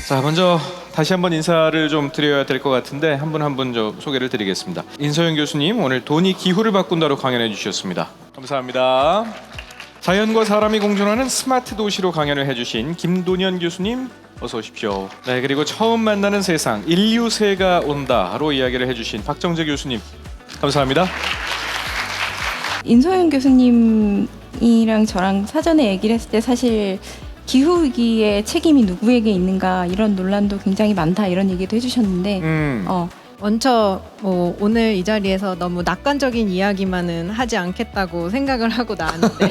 자, 먼저 다시 한번 인사를 좀 드려야 될 것 같은데 한 분 한 분 좀 소개를 드리겠습니다. 인서영 교수님, 오늘 돈이 기후를 바꾼다로 강연해 주셨습니다. 감사합니다. 자연과 사람이 공존하는 스마트 도시로 강연을 해주신 김돈현 교수님, 어서 오십시오. 네, 그리고 처음 만나는 세상, 인류세가 온다로 이야기를 해주신 박정재 교수님, 감사합니다. 인서영 교수님이랑 저랑 사전에 얘기를 했을 때 사실 기후위기의 책임이 누구에게 있는가 이런 논란도 굉장히 많다 이런 얘기도 해주셨는데 먼저 오늘 이 자리에서 너무 낙관적인 이야기만은 하지 않겠다고 생각을 하고 나왔는데요.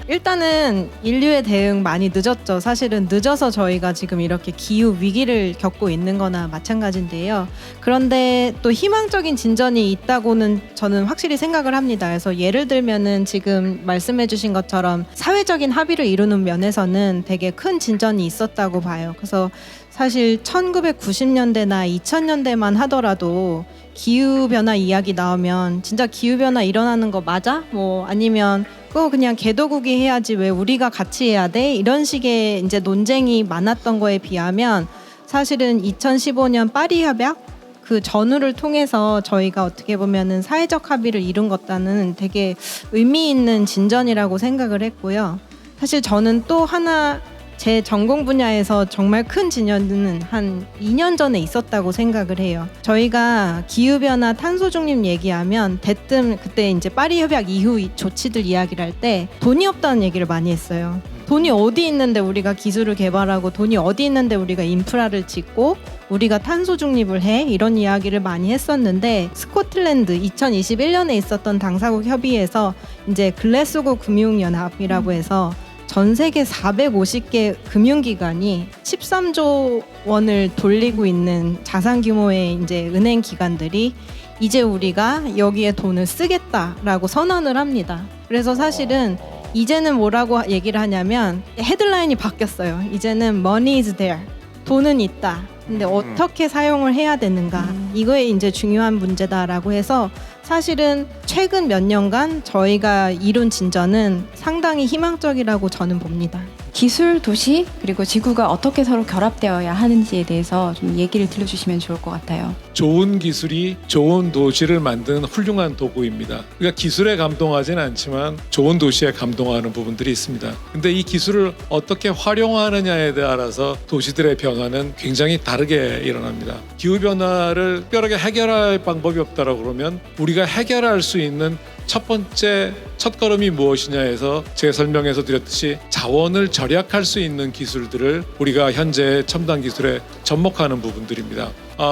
일단은 인류의 대응 많이 늦었죠. 사실은 늦어서 저희가 지금 이렇게 기후 위기를 겪고 있는 거나 마찬가지인데요. 그런데 또 희망적인 진전이 있다고는 저는 확실히 생각을 합니다. 그래서 예를 들면은 지금 말씀해 주신 것처럼 사회적인 합의를 이루는 면에서는 되게 큰 진전이 있었다고 봐요. 그래서 사실 1990년대나 2000년대만 하더라도 기후변화 이야기 나오면 진짜 기후변화 일어나는 거 맞아? 아니면 그거 그냥 개도국이 해야지 왜 우리가 같이 해야 돼? 이런 식의 이제 논쟁이 많았던 거에 비하면 사실은 2015년 파리 협약 그 전후를 통해서 저희가 어떻게 보면은 사회적 합의를 이룬 것과는 되게 의미 있는 진전이라고 생각을 했고요. 사실 저는 또 하나 제 전공 분야에서 정말 큰 진전은 한 2년 전에 있었다고 생각을 해요. 저희가 기후변화 탄소 중립 얘기하면 대뜸 그때 이제 파리 협약 이후 조치들 이야기를 할 때 돈이 없다는 얘기를 많이 했어요. 돈이 어디 있는데 우리가 기술을 개발하고 돈이 어디 있는데 우리가 인프라를 짓고 우리가 탄소 중립을 해? 이런 이야기를 많이 했었는데 스코틀랜드 2021년에 있었던 당사국 협의에서 이제 글래스고 금융연합이라고 해서 전 세계 450개 금융기관이 13조 원을 돌리고 있는 자산 규모의 이제 은행 기관들이 이제 우리가 여기에 돈을 쓰겠다라고 선언을 합니다. 그래서 사실은 이제는 뭐라고 얘기를 하냐면 헤드라인이 바뀌었어요. 이제는 money is there. 돈은 있다. 근데 어떻게 사용을 해야 되는가? 이거에 이제 중요한 문제다라고 해서 사실은 최근 몇 년간 저희가 이룬 진전은 상당히 희망적이라고 저는 봅니다. 기술, 도시, 그리고 지구가 어떻게 서로 결합되어야 하는지에 대해서 좀 얘기를 들려주시면 좋을 것 같아요. 좋은 기술이 좋은 도시를 만드는 훌륭한 도구입니다. 그러니까 기술에 감동하지는 않지만 좋은 도시에 감동하는 부분들이 있습니다. 근데 이 기술을 어떻게 활용하느냐에 따라서 도시들의 변화는 굉장히 다르게 일어납니다. 기후변화를 특별하게 해결할 방법이 없다라고 그러면 우리가 해결할 수 있는 첫 번째 첫걸음이 무엇이냐 해서 제가 설명해서 드렸듯이 자원을 절약할 수 있는 기술들을 우리가 현재 첨단 기술에 접목하는 부분들입니다.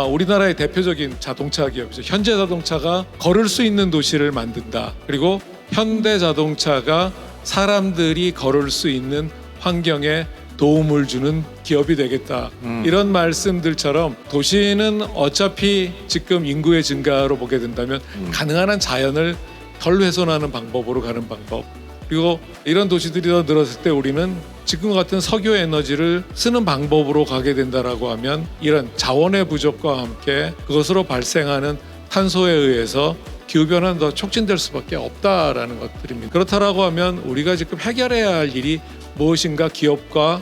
우리나라의 대표적인 자동차 기업이죠. 현대자동차가 걸을 수 있는 도시를 만든다. 그리고 현대자동차가 사람들이 걸을 수 있는 환경에 도움을 주는 기업이 되겠다. 이런 말씀들처럼 도시는 어차피 지금 인구의 증가로 보게 된다면 가능한 한 자연을 덜 훼손하는 방법으로 가는 방법, 그리고 이런 도시들이 더 늘었을 때 우리는 지금과 같은 석유 에너지를 쓰는 방법으로 가게 된다라고 하면 이런 자원의 부족과 함께 그것으로 발생하는 탄소에 의해서 기후변화는 더 촉진될 수밖에 없다라는 것들입니다. 그렇다라고 하면 우리가 지금 해결해야 할 일이 무엇인가 기업과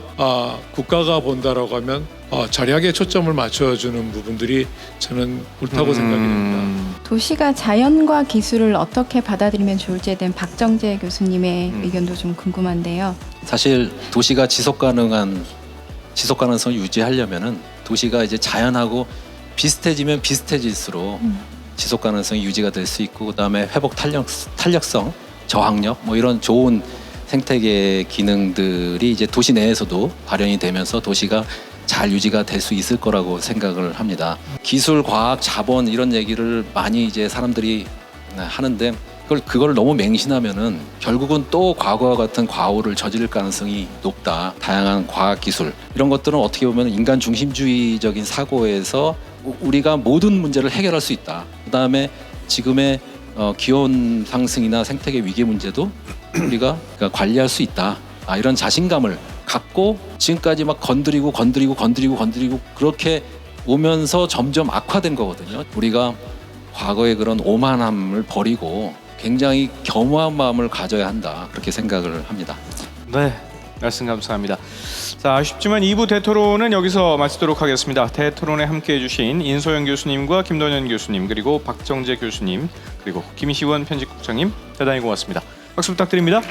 국가가 본다라고 하면 절약에 초점을 맞춰주는 부분들이 저는 옳다고 생각이 됩니다. 도시가 자연과 기술을 어떻게 받아들이면 좋을지에 대한 박정재 교수님의 의견도 좀 궁금한데요. 사실 도시가 지속 가능성을 유지하려면은 도시가 이제 자연하고 비슷해지면 비슷해질수록 지속 가능성이 유지가 될 수 있고, 그다음에 회복 탄력성, 저항력 이런 좋은 생태계 기능들이 이제 도시 내에서도 발현이 되면서 도시가 잘 유지가 될 수 있을 거라고 생각을 합니다. 기술, 과학, 자본 이런 얘기를 많이 이제 사람들이 하는데 그걸 너무 맹신하면은 결국은 또 과거와 같은 과오를 저지를 가능성이 높다. 다양한 과학 기술 이런 것들은 어떻게 보면 인간 중심주의적인 사고에서 우리가 모든 문제를 해결할 수 있다. 그다음에 지금의 기온 상승이나 생태계 위기 문제도 우리가 관리할 수 있다. 이런 자신감을 갖고 지금까지 막 건드리고 그렇게 오면서 점점 악화된 거거든요. 우리가 과거의 그런 오만함을 버리고 굉장히 겸허한 마음을 가져야 한다. 그렇게 생각을 합니다. 네, 말씀 감사합니다. 자, 아쉽지만 2부 대토론은 여기서 마치도록 하겠습니다. 대토론에 함께해 주신 인소영 교수님과 김동현 교수님, 그리고 박정재 교수님, 그리고 김희원 편집국장님 대단히 고맙습니다. 박수 부탁드립니다.